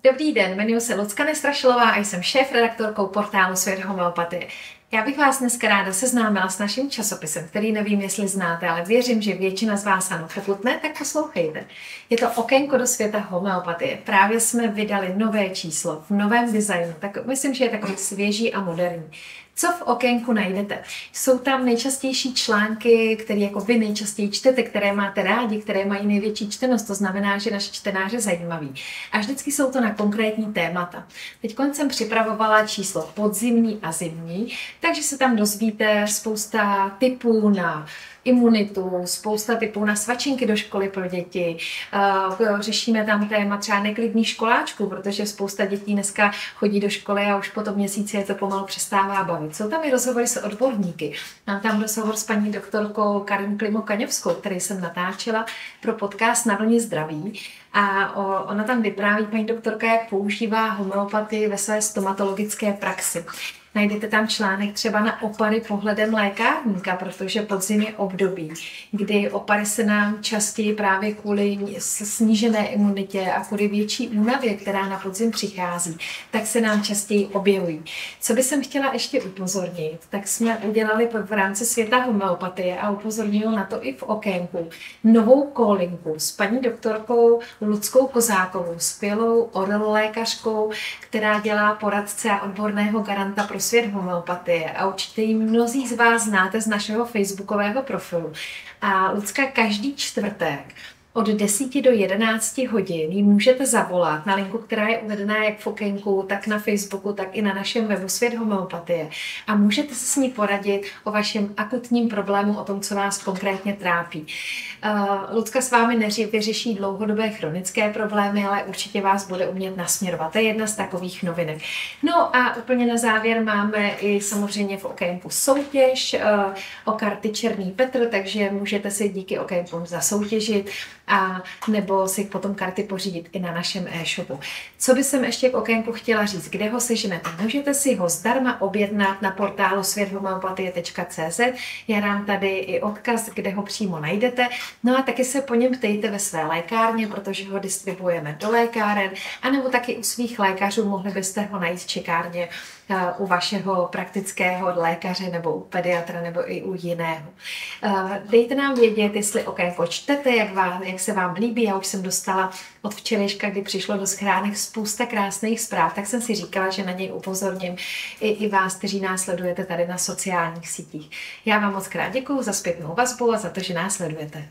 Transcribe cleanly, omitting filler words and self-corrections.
Dobrý den, jmenuji se Lucka Nestrašilová a jsem šéfredaktorkou portálu Svět homeopatie. Já bych vás dneska ráda seznámila s naším časopisem, který nevím, jestli znáte, ale věřím, že většina z vás ano. Pokud ne, tak poslouchejte. Je to okénko do světa homeopatie. Právě jsme vydali nové číslo v novém designu, tak myslím, že je takový svěží a moderní. Co v okénku najdete? Jsou tam nejčastější články, které jako vy nejčastěji čtete, které máte rádi, které mají největší čtenost, to znamená, že naše čtenáře zajímaví. A vždycky jsou to na konkrétní témata. Teď jsem připravovala číslo podzimní a zimní, takže se tam dozvíte spousta tipů na imunitu, spousta typů na svačinky do školy pro děti. Řešíme tam téma třeba neklidných školáčků, protože spousta dětí dneska chodí do školy a už po tom měsíci je to pomalu přestává bavit. Jsou tam i rozhovory s odborníky. Mám tam rozhovor s paní doktorkou Karin Klimo-Kaňovskou, který jsem natáčela pro podcast Na vlně zdraví. A ona tam vypráví, paní doktorka, jak používá homeopatii ve své stomatologické praxi. Najdete tam článek třeba na opary pohledem lékárníka, protože podzim je období, kdy opary se nám častěji právě kvůli snížené imunitě a kvůli větší únavě, která na podzim přichází, tak se nám častěji objevují. Co bych jsem chtěla ještě upozornit, tak jsme udělali v rámci Světa homeopatie a upozornili na to i v okénku novou kolinku s paní doktorkou Luckou Kozákovou, skvělou lékařkou, která dělá poradce a odborného garanta pro svět homeopatie a určitě ji mnozí z vás znáte z našeho facebookového profilu. A Lucka každý čtvrtek od 10 do 11 hodin ji můžete zavolat na linku, která je uvedená jak v okénku, tak na Facebooku, tak i na našem webu Svět homeopatie. A můžete se s ní poradit o vašem akutním problému, o tom, co vás konkrétně trápí. Lucka s vámi vyřeší dlouhodobé chronické problémy, ale určitě vás bude umět nasměrovat. To je jedna z takových novinek. No a úplně na závěr máme i samozřejmě v okénku soutěž o karty Černý Petr, takže můžete si díky okénku zasoutěžit a nebo si potom karty pořídit i na našem e-shopu. Co by jsem ještě k okénku chtěla říct, kde ho seženete? Můžete si ho zdarma objednat na portálu světhomeopatie.cz. Já dám tady i odkaz, kde ho přímo najdete. No a taky se po něm ptejte ve své lékárně, protože ho distribuujeme do lékáren, anebo taky u svých lékařů mohli byste ho najít v čekárně u vašeho praktického lékaře nebo u pediatra nebo i u jiného. Dejte nám vědět, jestli okénko čtete, jak se vám líbí. Já už jsem dostala od včerejška, kdy přišlo do schránek spousta krásných zpráv, tak jsem si říkala, že na něj upozorním i vás, kteří nás sledujete tady na sociálních sítích. Já vám moc krát děkuju za zpětnou vazbu a za to, že nás sledujete.